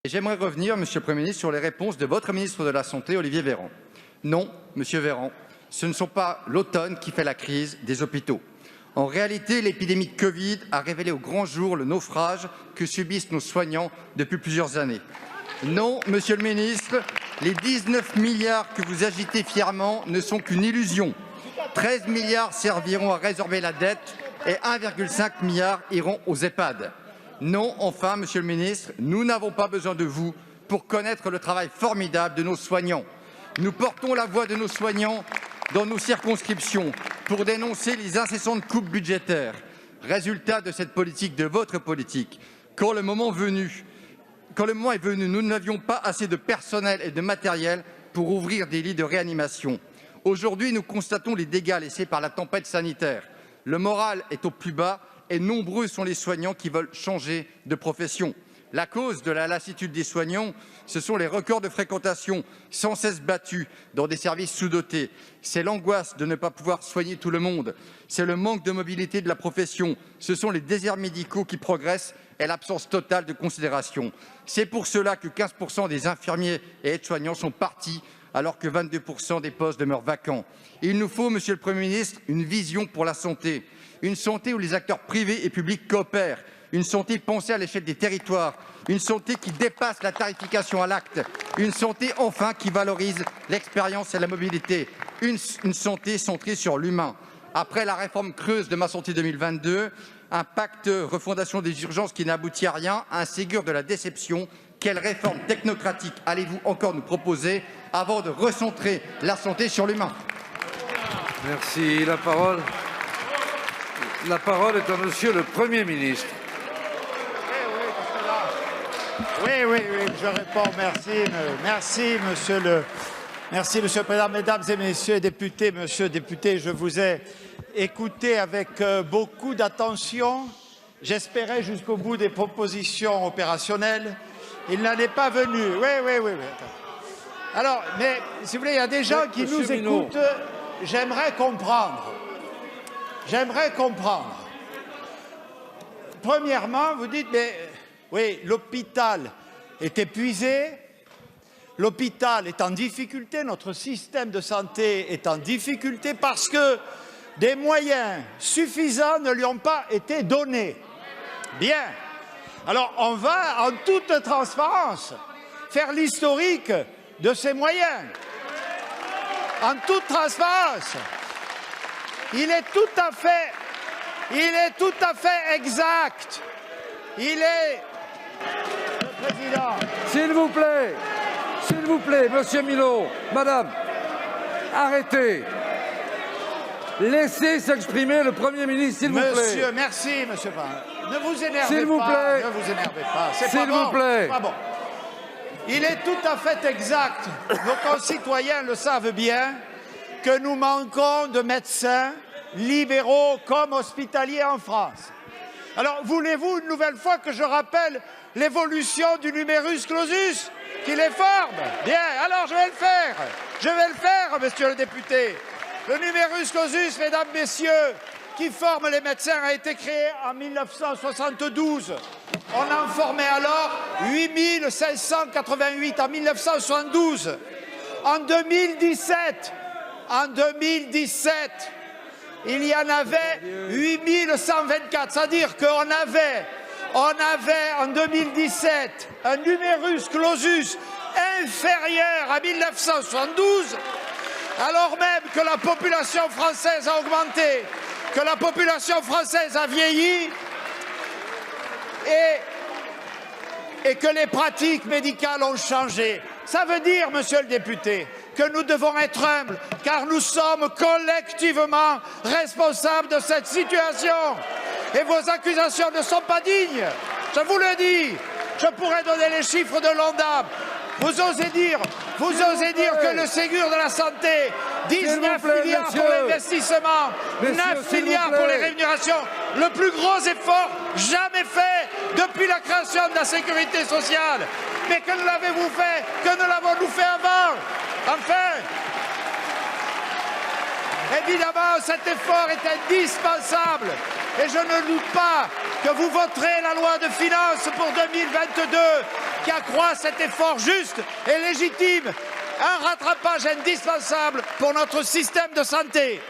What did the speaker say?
Et j'aimerais revenir, Monsieur le Premier ministre, sur les réponses de votre ministre de la Santé, Olivier Véran. Non, Monsieur Véran, ce ne sont pas l'automne qui fait la crise des hôpitaux. En réalité, l'épidémie de Covid a révélé au grand jour le naufrage que subissent nos soignants depuis plusieurs années. Non, Monsieur le ministre, les 19 milliards que vous agitez fièrement ne sont qu'une illusion. 13 milliards serviront à résorber la dette et 1,5 milliard iront aux EHPAD. Non, enfin, Monsieur le ministre, nous n'avons pas besoin de vous pour connaître le travail formidable de nos soignants. Nous portons la voix de nos soignants dans nos circonscriptions pour dénoncer les incessantes coupes budgétaires. Résultat de cette politique, de votre politique, quand le moment est venu, nous n'avions pas assez de personnel et de matériel pour ouvrir des lits de réanimation. Aujourd'hui, nous constatons les dégâts laissés par la tempête sanitaire. Le moral est au plus bas et nombreux sont les soignants qui veulent changer de profession. La cause de la lassitude des soignants, ce sont les records de fréquentation sans cesse battus dans des services sous-dotés. C'est l'angoisse de ne pas pouvoir soigner tout le monde. C'est le manque de mobilité de la profession. Ce sont les déserts médicaux qui progressent et l'absence totale de considération. C'est pour cela que 15% des infirmiers et aides-soignants sont partis alors que 22% des postes demeurent vacants. Il nous faut, Monsieur le Premier ministre, une vision pour la santé. Une santé où les acteurs privés et publics coopèrent. Une santé pensée à l'échelle des territoires, une santé qui dépasse la tarification à l'acte, une santé enfin qui valorise l'expérience et la mobilité, une santé centrée sur l'humain. Après la réforme creuse de Ma Santé 2022, un pacte refondation des urgences qui n'aboutit à rien, un Ségur de la déception, quelle réforme technocratique allez-vous encore nous proposer avant de recentrer la santé sur l'humain? Merci. La parole est à Monsieur le Premier ministre. Oui, je réponds. Merci, Monsieur le Président. Mesdames et Messieurs les députés, Monsieur le député, je vous ai écouté avec beaucoup d'attention. J'espérais jusqu'au bout des propositions opérationnelles. Il n'en est pas venu. Oui. Alors, mais si vous voulez, il y a des gens qui nous écoutent. J'aimerais comprendre. Premièrement, vous dites, mais oui, l'hôpital est épuisé, l'hôpital est en difficulté, notre système de santé est en difficulté parce que des moyens suffisants ne lui ont pas été donnés. Bien. Alors, on va, en toute transparence, faire l'historique de ces moyens. En toute transparence. Il est tout à fait exact. Il est... Le Président. S'il vous plaît, Monsieur Milot, Madame, arrêtez. Laissez s'exprimer le Premier ministre, s'il vous plaît. Monsieur, merci, Monsieur Pan. Ne vous énervez pas. S'il vous plaît. Ne vous énervez pas. C'est s'il vous plaît. Pas bon. Il est tout à fait exact. Nos concitoyens le savent bien que nous manquons de médecins libéraux comme hospitaliers en France. Alors, voulez-vous une nouvelle fois que je rappelle l'évolution du numerus clausus qui les forme? Bien, alors je vais le faire. Monsieur le député. Le numerus clausus, mesdames, messieurs, qui forme les médecins, a été créé en 1972. On en formait alors 8588 en 1972. En 2017, il y en avait 8124. C'est-à-dire qu'on avait en 2017 un numerus clausus inférieur à 1972, alors même que la population française a augmenté, que la population française a vieilli et que les pratiques médicales ont changé. Ça veut dire, monsieur le député, que nous devons être humbles, car nous sommes collectivement responsables de cette situation. Et vos accusations ne sont pas dignes. Je vous le dis. Je pourrais donner les chiffres de l'ONDAM. Vous osez dire que le Ségur de la santé, 19 milliards pour l'investissement, 9 milliards pour les rémunérations, le plus gros effort jamais fait depuis la création de la sécurité sociale. Mais que ne l'avez-vous fait? Que ne l'avons-nous fait avant? Enfin, évidemment, cet effort est indispensable. Et je ne doute pas que vous voterez la loi de finances pour 2022 qui accroît cet effort juste et légitime, un rattrapage indispensable pour notre système de santé.